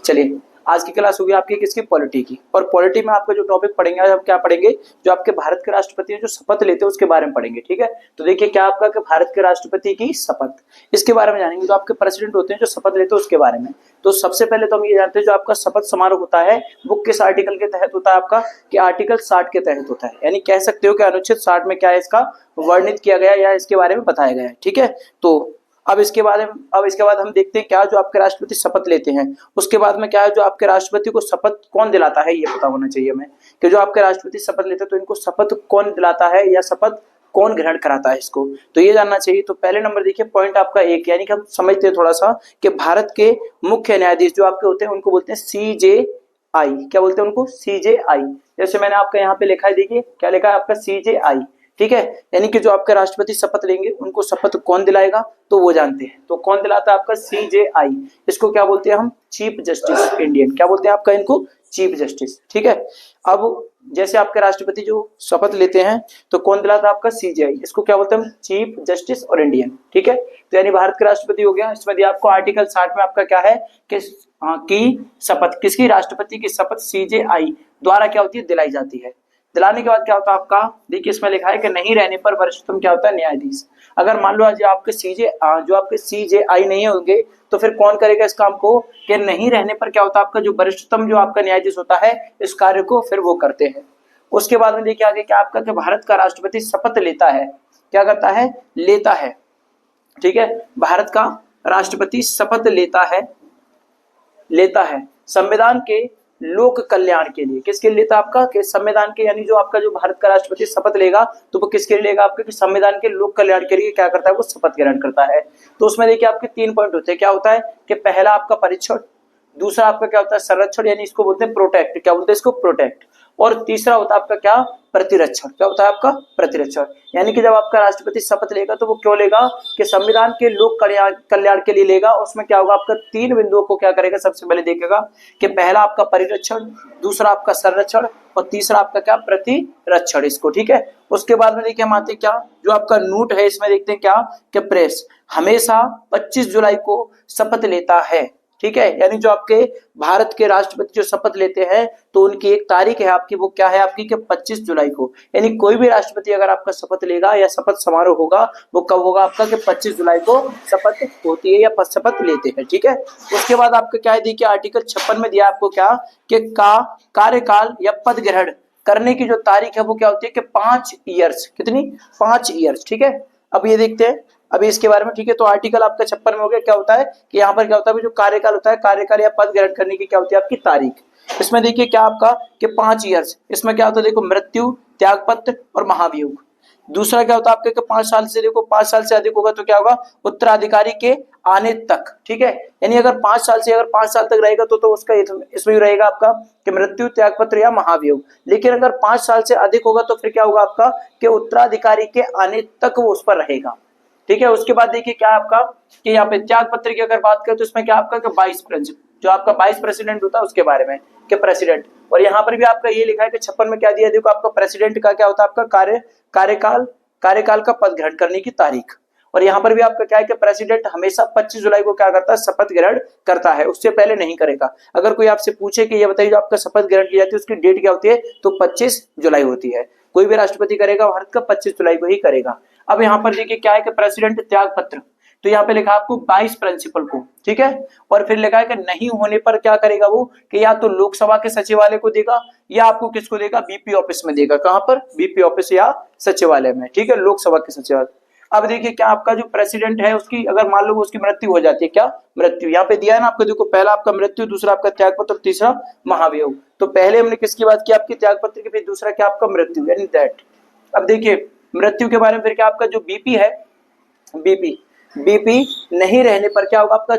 चलिए, आज की क्लास होगी आपकी किसकी, पॉलिटी की। और पॉलिटी में आपका जो टॉपिक पढ़ेंगे आज हम क्या पढ़ेंगे, जो आपके भारत के राष्ट्रपति हैं जो शपथ लेते हैं उसके बारे में पढ़ेंगे। ठीक है, तो देखिए क्या आपका कि भारत के राष्ट्रपति की शपथ, इसके बारे में जानेंगे। जो आपके प्रेसिडेंट होते हैं जो शपथ लेते हैं उसके बारे में। तो सबसे पहले तो हम ये जानते हैं जो आपका शपथ समारोह होता है वो किस आर्टिकल के तहत होता है आपका, कि आर्टिकल 60 के तहत होता है। यानी कह सकते हो कि अनुच्छेद 60 में क्या है इसका वर्णित किया गया या इसके बारे में बताया गया है। ठीक है, तो अब इसके बाद हम देखते हैं क्या जो आपके राष्ट्रपति शपथ लेते हैं उसके बाद में क्या है, जो आपके राष्ट्रपति को शपथ कौन दिलाता है ये पता होना चाहिए हमें, कि जो आपके राष्ट्रपति शपथ लेते हैं तो इनको शपथ कौन दिलाता है या शपथ कौन ग्रहण कराता है इसको, तो ये जानना चाहिए। तो पहले नंबर देखिए पॉइंट आपका एक, यानी कि हम समझते हैं थोड़ा सा कि भारत के मुख्य न्यायाधीश जो आपके होते हैं उनको बोलते हैं CJI। क्या बोलते हैं उनको, CJI। जैसे मैंने आपका यहाँ पे लिखा है, देखिए क्या लिखा है आपका CJI। ठीक है, यानी कि जो आपके राष्ट्रपति शपथ लेंगे उनको शपथ कौन दिलाएगा तो वो जानते हैं। तो कौन दिलाता है आपका CJI। इसको क्या बोलते हैं हम, चीफ जस्टिस इंडियन। क्या बोलते हैं आपका इनको, चीफ जस्टिस। ठीक है, अब जैसे आपके राष्ट्रपति जो शपथ लेते हैं तो कौन दिलाता है आपका CJI, इसको क्या बोलते हैं हम, चीफ जस्टिस और इंडियन। ठीक है, तो यानी भारत के राष्ट्रपति हो गया। इसमें दिया आपको आर्टिकल 60 में आपका क्या है कि शपथ किसकी, राष्ट्रपति की शपथ CJI द्वारा क्या होती है, दिलाई जाती है। दिलाने के बाद क्या होता है आपका, देखिए इसमें लिखा है कि नहीं रहने पर वरिष्ठतम क्या होता है, न्यायाधीश। अगर मान लो आज आपके जो आपके CJI नहीं होंगे तो फिर कौन करेगा इस काम को, कि नहीं रहने पर क्या होता है आपका जो वरिष्ठतम जो आपका न्यायाधीश होता है इस कार्य को फिर वो करते हैं। उसके बाद में देखिए आगे क्या आपका, कि भारत का राष्ट्रपति शपथ लेता है, क्या करता है, लेता है। ठीक है, भारत का राष्ट्रपति शपथ लेता है संविधान के लोक कल्याण के लिए। किसके लिए लेता आपका, कि संविधान के, यानी जो आपका जो भारत का राष्ट्रपति शपथ लेगा तो वो किसके लिए लेगा आपके, कि संविधान के लोक कल्याण के लिए क्या करता है वो शपथ ग्रहण करता है। तो उसमें देखिए आपके 3 पॉइंट होते हैं। क्या होता है कि पहला आपका परीक्षण, दूसरा आपका क्या होता है संरक्षण, यानी इसको बोलते हैं प्रोटेक्ट। क्या बोलते हैं इसको, प्रोटेक्ट। और तीसरा होता है आपका क्या, प्रतिरक्षण। क्या होता है आपका, प्रतिरक्षण। यानी कि जब आपका राष्ट्रपति शपथ लेगा तो वो क्यों लेगा, कि संविधान के लोक कल्याण के लिए लेगा। उसमें क्या होगा आपका 3 बिंदुओं को क्या करेगा, सबसे पहले देखेगा कि पहला आपका परिरक्षण, दूसरा आपका संरक्षण और तीसरा आपका क्या, प्रतिरक्षण इसको। ठीक है, उसके बाद में देखिए हम आते क्या, जो आपका नोट है इसमें देखते हैं क्या, कि प्रेस हमेशा 25 जुलाई को शपथ लेता है। ठीक है, यानी जो आपके भारत के राष्ट्रपति जो शपथ लेते हैं तो उनकी एक तारीख है आपकी, वो क्या है आपकी, कि 25 जुलाई को। यानी कोई भी राष्ट्रपति अगर आपका शपथ लेगा या शपथ समारोह होगा वो कब होगा आपका, कि 25 जुलाई को शपथ होती है या शपथ लेते हैं। ठीक है, उसके बाद आपका क्या है, देखिए आर्टिकल 56 में दिया आपको क्या, कि कार्यकाल या पद ग्रहण करने की जो तारीख है वो क्या होती है, कि 5 ईयर्स। कितनी, 5 ईयर्स। ठीक है, अब ये देखते हैं अभी इसके बारे में। ठीक है, तो आर्टिकल आपका 56 में हो गया। क्या होता है कि यहाँ पर क्या होता है, जो कार्यकाल होता है, कार्यकाल या पद ग्रहण करने की क्या होती है आपकी तारीख। इसमें देखिए क्या आपका, कि 5 ईयर्स। इसमें क्या होता है, देखो मृत्यु, त्यागपत्र और महाभियोग। दूसरा क्या होता है आपके, 5 साल से, देखो 5 साल से अधिक होगा तो क्या होगा, उत्तराधिकारी के आने तक। ठीक है, यानी अगर 5 साल से अगर 5 साल तक रहेगा तो उसका इसमें रहेगा आपका कि मृत्यु, त्यागपत्र या महाभियोग। लेकिन अगर 5 साल से अधिक होगा तो फिर क्या होगा आपका, कि उत्तराधिकारी के आने तक वो उस पर रहेगा। ठीक है, उसके बाद देखिए क्या आपका, कि यहाँ पे त्याग पत्र की अगर बात करें तो इसमें क्या आपका, कि वाइस प्रेसिडेंट, जो आपका वाइस प्रेसिडेंट होता है उसके बारे में, कि प्रेसिडेंट। और यहाँ पर भी आपका ये लिखा है कि 56 में क्या दिया, देखो आपका प्रेसिडेंट का क्या होता है आपका कार्यकाल का पद ग्रहण करने की तारीख। और यहाँ पर भी आपका क्या है, कि प्रेसिडेंट हमेशा 25 जुलाई को क्या करता है, शपथ ग्रहण करता है, उससे पहले नहीं करेगा। अगर कोई आपसे पूछे कि ये बताइए जो आपका शपथ ग्रहण की जाती है उसकी डेट क्या होती है, तो 25 जुलाई होती है। कोई भी राष्ट्रपति करेगा भारत का 25 जुलाई को ही करेगा। अब यहाँ पर देखिए क्या है, कि प्रेसिडेंट त्याग पत्र, तो यहाँ पे लिखा आपको 22 प्रिंसिपल को। ठीक है, और फिर लिखा है कि नहीं होने पर क्या करेगा वो, कि या तो लोकसभा के सचिवालय को देगा या आपको किसको देगा, BP ऑफिस में देगा। कहां पर, BP ऑफिस या सचिवालय में। ठीक है, लोकसभा के सचिवालय। अब देखिए क्या आपका जो प्रेसिडेंट है उसकी अगर मान लो उसकी मृत्यु हो जाती है, क्या मृत्यु, यहाँ पे दिया है ना आपको, देखो पहला आपका मृत्यु, दूसरा आपका त्यागपत्र, तीसरा महाभियोग। तो पहले हमने किसकी बात की, आपकी त्यागपत्र की, फिर दूसरा क्या आपका मृत्यु, यानी दैट। अब देखिए मृत्यु के बारे में फिर क्या आपका जो BP है, BP नहीं रहने पर क्या होगा आपका,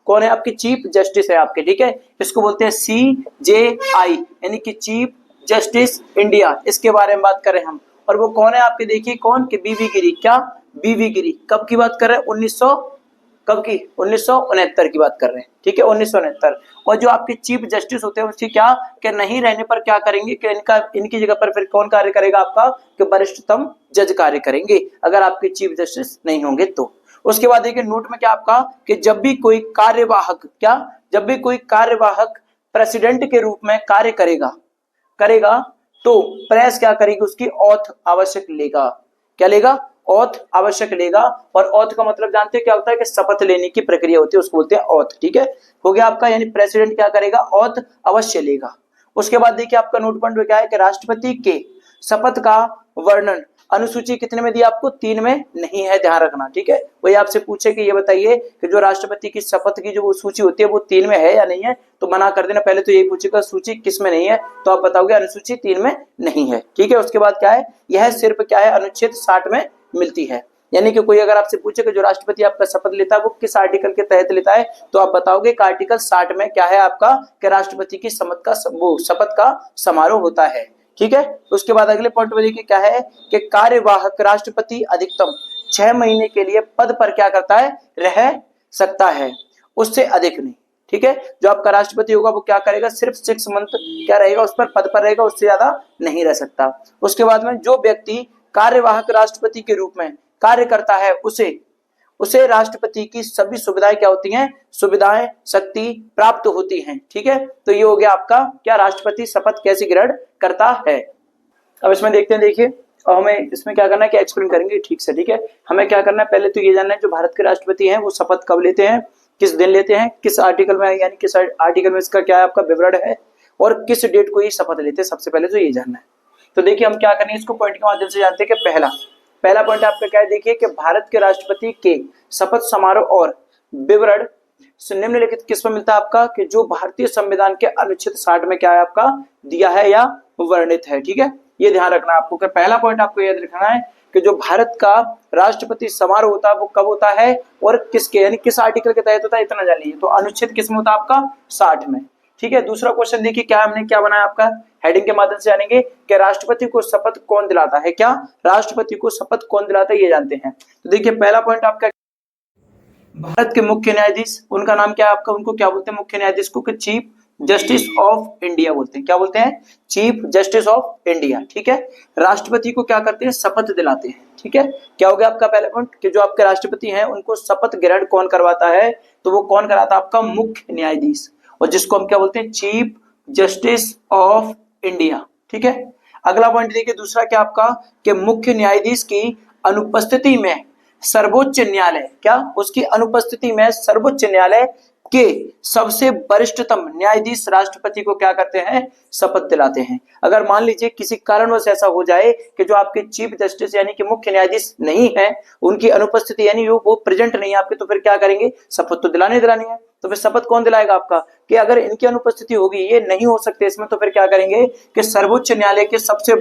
कौन है आपकी, चीफ जस्टिस है आपके। ठीक है, इसको बोलते हैं CJI, यानी कि चीफ जस्टिस इंडिया, इसके बारे में बात करें हम। और वो कौन है आपके, देखिए कौन, कि BV गिरी। क्या, BV गिरी। कब की बात कर रहे हैं, 1969 की बात कर रहे हैं। ठीक है, 1969। और जो आपके चीफ जस्टिस होते हैं उसकी क्या, कि नहीं रहने पर क्या करेंगे, कि इनकी जगह पर फिर कौन कार्य करेगा आपका, कि वरिष्ठतम जज कार्य करेंगे अगर आपके चीफ जस्टिस नहीं होंगे तो। उसके बाद देखिए नोट में क्या आपका कि जब भी कोई कार्यवाहक प्रेसिडेंट के रूप में कार्य करेगा तो प्रेस क्या करेगी, उसकी ओथ आवश्यक लेगा। क्या लेगा? ओथ आवश्यक लेगा। और ओथ का मतलब जानते हैं क्या होता है कि शपथ लेने की प्रक्रिया होती है, उसको बोलते हैं ओथ। ठीक है, हो गया आपका, यानी प्रेसिडेंट क्या करेगा, ओथ अवश्य लेगा। उसके बाद देखिए आपका नोट पॉइंट में क्या है कि राष्ट्रपति के शपथ का वर्णन अनुसूची कितने में दिया आपको, 3 में नहीं है, ध्यान रखना। ठीक है, वही आपसे पूछे कि ये बताइए कि जो राष्ट्रपति की शपथ की जो सूची होती है वो 3 में है या नहीं है, तो मना कर देना। पहले तो यही पूछेगा सूची किस में नहीं है, तो आप बताओगे अनुसूची 3 में नहीं है। ठीक है, उसके बाद क्या है, यह सिर्फ क्या है, अनुच्छेद 60 में मिलती है। यानी कि कोई अगर आपसे पूछे कि जो राष्ट्रपति आपका शपथ लेता है वो किस आर्टिकल के तहत लेता है, तो आप बताओगे कि आर्टिकल 60 में क्या है आपका कि राष्ट्रपति की शपथ का समारोह होता है। ठीक है, उसके बाद अगले पॉइंट में देखिए क्या है कि कार्यवाहक राष्ट्रपति अधिकतम 6 महीने के लिए पद पर क्या करता है, रह सकता है, उससे अधिक नहीं। ठीक है, जो आपका राष्ट्रपति होगा वो क्या करेगा, सिर्फ 6 मंथ क्या रहेगा, उस पर पद पर रहेगा, उससे ज्यादा नहीं रह सकता। उसके बाद में जो व्यक्ति कार्यवाहक राष्ट्रपति के रूप में कार्य करता है उसे राष्ट्रपति की सभी सुविधाएं क्या होती हैं, सुविधाएं शक्ति प्राप्त होती हैं। ठीक है, तो ये हो गया आपका क्या, राष्ट्रपति शपथ कैसे ग्रहण करता है। अब इसमें देखते हैं, देखिए और हमें इसमें क्या करना है कि एक्सप्लेन करेंगे ठीक से। ठीक है, हमें क्या करना है, पहले तो ये जानना है जो भारत के राष्ट्रपति हैं वो शपथ कब लेते हैं, किस दिन लेते हैं, किस आर्टिकल में, यानी किस आर्टिकल में इसका क्या है आपका विवरण है, और किस डेट को ये शपथ लेते हैं, सबसे पहले तो ये जानना है। तो देखिए हम क्या करेंगे, इसको पॉइंट के माध्यम से जानते हैं कि पहला पॉइंट आपका क्या है, देखिए कि भारत के राष्ट्रपति के शपथ समारोह और विवरण निम्नलिखित किस में मिलता है आपका, कि जो भारतीय संविधान के अनुच्छेद 60 में क्या है आपका दिया है या वर्णित है। ठीक है, ये ध्यान रखना आपको कि पहला पॉइंट आपको याद रखना है कि जो भारत का राष्ट्रपति समारोह होता है वो कब होता है और किसके, यानी किस आर्टिकल के तहत होता है, इतना जान लीजिए। तो अनुच्छेद किस में होता है आपका, 60 में। ठीक है, दूसरा क्वेश्चन देखिए क्या हमने क्या बनाया आपका, हेडिंग के माध्यम से जानेंगे कि राष्ट्रपति को शपथ कौन दिलाता है, क्या राष्ट्रपति को शपथ कौन दिलाता है ये जानते हैं। तो देखिए पहला पॉइंट आपका, भारत के मुख्य न्यायाधीश, उनका नाम क्या है आपका, उनको क्या बोलते हैं, मुख्य न्यायाधीश को चीफ जस्टिस ऑफ इंडिया बोलते हैं। क्या बोलते हैं, चीफ जस्टिस ऑफ इंडिया। ठीक है, राष्ट्रपति को क्या करते हैं, शपथ दिलाते हैं। ठीक है, क्या हो गया आपका पहला पॉइंट कि जो आपके राष्ट्रपति हैं उनको शपथ ग्रहण कौन करवाता है, तो वो कौन कराता है, आपका मुख्य न्यायाधीश, और जिसको हम क्या बोलते हैं, चीफ जस्टिस ऑफ इंडिया। ठीक है, अगला पॉइंट देखिए दूसरा क्या आपका, कि मुख्य न्यायाधीश की अनुपस्थिति में सर्वोच्च न्यायालय, क्या उसकी अनुपस्थिति में सर्वोच्च न्यायालय के सबसे वरिष्ठतम न्यायाधीश राष्ट्रपति को क्या करते हैं, शपथ दिलाते हैं। अगर मान लीजिए किसी कारणवश ऐसा हो जाए कि जो आपके चीफ जस्टिस यानी कि मुख्य न्यायाधीश नहीं है, उनकी अनुपस्थिति यानी वो प्रेजेंट नहीं है आपके, तो फिर क्या करेंगे, शपथ तो दिलानी है। तो फिर शपथ कौन दिलाएगा आपका, कि अगर इनकी अनुपस्थिति होगी, ये नहीं हो सकते इसमें, तो फिर क्या करेंगे कि सर्वोच्च न्यायालय के सबसे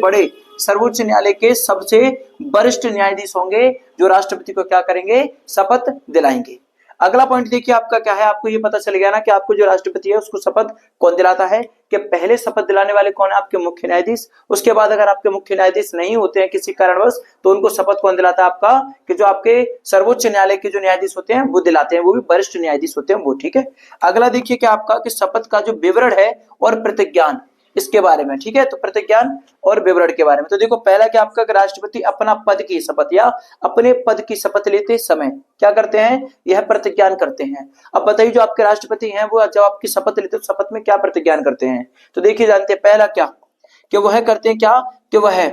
वरिष्ठ न्यायाधीश होंगे जो राष्ट्रपति को क्या करेंगे, शपथ दिलाएंगे। अगला पॉइंट देखिए आपका क्या है, आपको ये पता चल गया ना कि आपको जो राष्ट्रपति है उसको शपथ कौन दिलाता है, कि पहले शपथ दिलाने वाले कौन है, आपके मुख्य न्यायाधीश। उसके बाद अगर आपके मुख्य न्यायाधीश नहीं होते हैं किसी कारणवश, तो उनको शपथ कौन दिलाता है आपका, कि जो आपके सर्वोच्च न्यायालय के जो न्यायाधीश होते हैं वो दिलाते हैं, वो भी वरिष्ठ न्यायाधीश होते हैं वो। ठीक है, अगला देखिए क्या आपका, कि शपथ का जो विवरण है और प्रतिज्ञान, इसके बारे में। ठीक है, तो प्रतिज्ञान और विवरण के बारे में। तो देखो पहला क्या आपका, राष्ट्रपति अपना पद की शपथ या अपने पद की शपथ लेते समय क्या करते हैं, यह प्रतिज्ञान करते हैं। अब बताइए जो आपके राष्ट्रपति हैं वो जब आपकी शपथ लेते हैं शपथ में क्या प्रतिज्ञान करते हैं, तो देखिए जानते हैं पहला क्या, कि वह करते हैं क्या, कि वह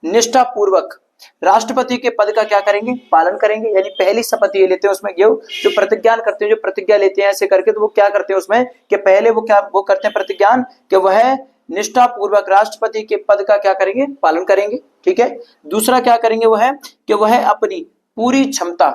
निष्ठा पूर्वक राष्ट्रपति के पद का क्या करेंगे, पालन करेंगे। यानी पहली शपथ ये लेते हैं उसमें जो प्रतिज्ञान करते हैं, जो प्रतिज्ञा लेते हैं ऐसे करके, तो वो क्या करते हैं उसमें, कि पहले वो करते हैं प्रतिज्ञान कि वह निष्ठा पूर्वक राष्ट्रपति के पद का क्या करेंगे, पालन करेंगे। ठीक है, दूसरा क्या करेंगे वो है कि वह अपनी पूरी क्षमता,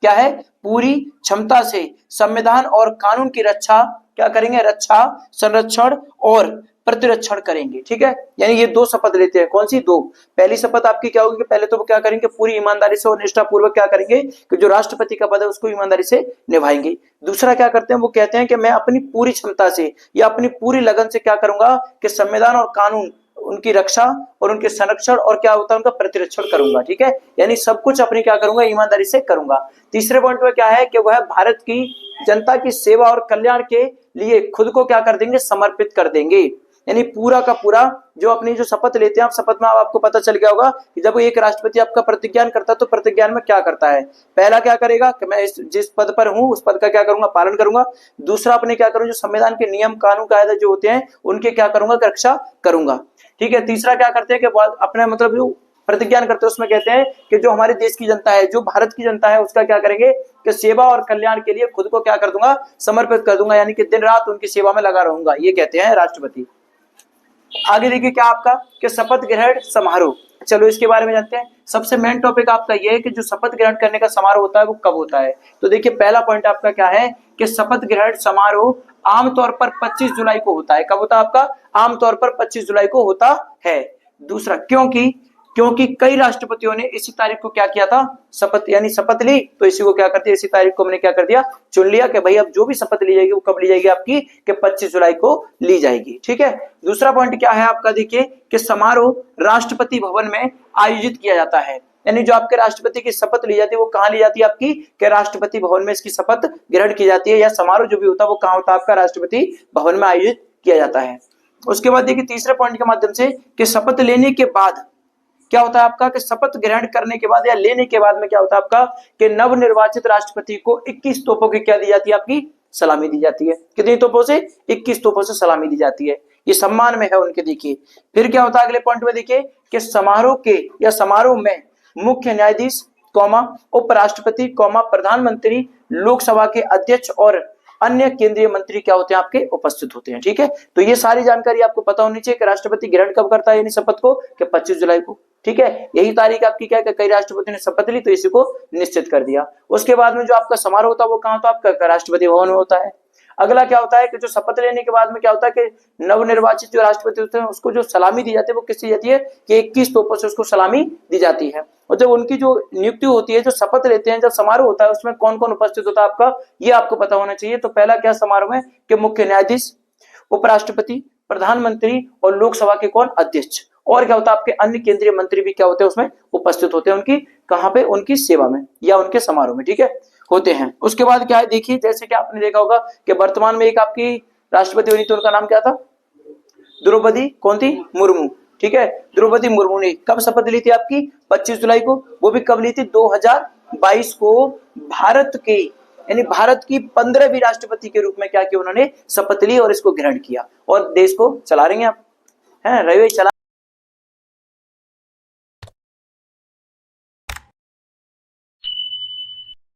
क्या है, पूरी क्षमता से संविधान और कानून की रक्षा क्या करेंगे, रक्षा संरक्षण और प्रतिरक्षण करेंगे। ठीक है, यानी ये 2 शपथ लेते हैं, कौन सी 2, पहली शपथ आपकी क्या होगी कि पहले तो वो क्या करेंगे, पूरी ईमानदारी से और निष्ठा पूर्वक क्या करेंगे, कि जो राष्ट्रपति का पद है उसको ईमानदारी से निभाएंगे। दूसरा क्या करते हैं, वो कहते हैं कि मैं अपनी पूरी क्षमता से या अपनी पूरी लगन से क्या करूंगा, कि संविधान और कानून उनकी रक्षा और उनके संरक्षण और क्या होता है उनका प्रतिरक्षण करूंगा। ठीक है, यानी सब कुछ अपनी क्या करूंगा, ईमानदारी से करूंगा। तीसरे पॉइंट में क्या है कि वह भारत की जनता की सेवा और कल्याण के लिए खुद को क्या कर देंगे, समर्पित कर देंगे। यानी पूरा का पूरा जो अपनी जो शपथ लेते हैं, आप शपथ में आपको पता चल गया होगा कि जब एक राष्ट्रपति आपका प्रतिज्ञान करता है तो प्रतिज्ञान में क्या करता है। पहला क्या करेगा कि मैं जिस पद पर हूं उस पद का क्या करूंगा, पालन करूंगा। दूसरा अपने क्या करूंगा, जो संविधान के नियम कानून कायदे जो होते हैं उनके क्या करूंगा, रक्षा करूंगा। ठीक है। तीसरा क्या करते हैं कि अपने मतलब जो प्रतिज्ञान करते हैं उसमें कहते हैं कि जो हमारे देश की जनता है, जो भारत की जनता है, उसका क्या करेंगे कि सेवा और कल्याण के लिए खुद को क्या कर दूंगा, समर्पित कर दूंगा, यानी कि दिन रात उनकी सेवा में लगा रहूंगा, ये कहते हैं राष्ट्रपति। आगे देखिए क्या आपका कि शपथ ग्रहण समारोह। चलो इसके बारे में जानते हैं। सबसे मेन टॉपिक आपका ये है कि जो शपथ ग्रहण करने का समारोह होता है वो कब होता है। तो देखिए पहला पॉइंट आपका क्या है कि शपथ ग्रहण समारोह आमतौर पर 25 जुलाई को होता है। कब होता है आपका, आमतौर पर 25 जुलाई को होता है। दूसरा, क्योंकि कई राष्ट्रपतियों ने इसी तारीख को क्या किया था, शपथ यानी शपथ ली, तो इसी को क्या करते हैं, इसी तारीख को हमने क्या कर दिया, चुन लिया कि भाई अब जो भी शपथ ली जाएगी वो कब ली जाएगी आपकी, कि 25 जुलाई को ली जाएगी। ठीक है। दूसरा पॉइंट क्या है आपका, देखिए कि समारोह राष्ट्रपति भवन में आयोजित किया जाता है। यानी जो आपके राष्ट्रपति की शपथ ली जाती है वो कहाँ ली जाती है आपकी, कि राष्ट्रपति भवन में इसकी शपथ ग्रहण की जाती है, या समारोह जो भी होता है वो कहाँ होता है आपका, राष्ट्रपति भवन में आयोजित किया जाता है। उसके बाद देखिए तीसरे पॉइंट के माध्यम से कि शपथ लेने के बाद क्या होता है आपका, कि शपथ ग्रहण करने के बाद या लेने के बाद में क्या होता है आपका, कि नवनिर्वाचित राष्ट्रपति को 21 तोपों की क्या दी जाती है आपकी, सलामी दी जाती है। कितनी तोपों से, 21 तोपों से सलामी दी जाती है, ये सम्मान में है उनके। देखिए फिर क्या होता है अगले पॉइंट में, देखिए कि समारोह में मुख्य न्यायाधीश उपराष्ट्रपति प्रधानमंत्री, लोकसभा के अध्यक्ष और अन्य केंद्रीय मंत्री क्या होते हैं आपके, उपस्थित होते हैं। ठीक है। तो ये सारी जानकारी आपको पता होनी चाहिए कि राष्ट्रपति ग्रहण कब करता है यानी शपथ को, कि 25 जुलाई को। ठीक है। यही तारीख आपकी क्या है, कई राष्ट्रपति ने शपथ ली तो इसी को निश्चित कर दिया। उसके बाद में जो आपका समारोह होता है वो कहाँ होता है आपका, राष्ट्रपति भवन में होता है। अगला क्या होता है कि जो शपथ लेने के बाद में क्या होता है कि नवनिर्वाचित जो राष्ट्रपति होते हैं उसको जो सलामी दी जाती है वो किससे जाती है, कि 21 तोपों से उसको सलामी दी जाती है। और जब उनकी जो नियुक्ति होती है, जो शपथ लेते हैं, जब समारोह होता है उसमें कौन कौन उपस्थित होता है आपका, ये आपको पता होना चाहिए। तो पहला क्या समारोह में, कि मुख्य न्यायाधीश, उपराष्ट्रपति, प्रधानमंत्री और लोकसभा के कौन, अध्यक्ष, और क्या होता है आपके अन्य केंद्रीय मंत्री भी क्या होते हैं उसमें उपस्थित होते हैं, उनकी कहां पे, उनकी सेवा में या उनके समारोह में। ठीक है, होते हैं। उसके बाद क्या है, देखिए जैसे कि आपने देखा होगा कि वर्तमान में एक आपकी राष्ट्रपति बनी थी, उनका नाम क्या था, द्रौपदी कौन थी, मुर्मू। ठीक है। द्रौपदी मुर्मू ने कब शपथ ली थी आपकी, 25 जुलाई को। वो भी कब ली थी, 2022 को। भारत के यानी भारत की 15वीं राष्ट्रपति के रूप में क्या किया उन्होंने, शपथ ली और इसको ग्रहण किया, और देश को चला रही हैं आप, है रही चला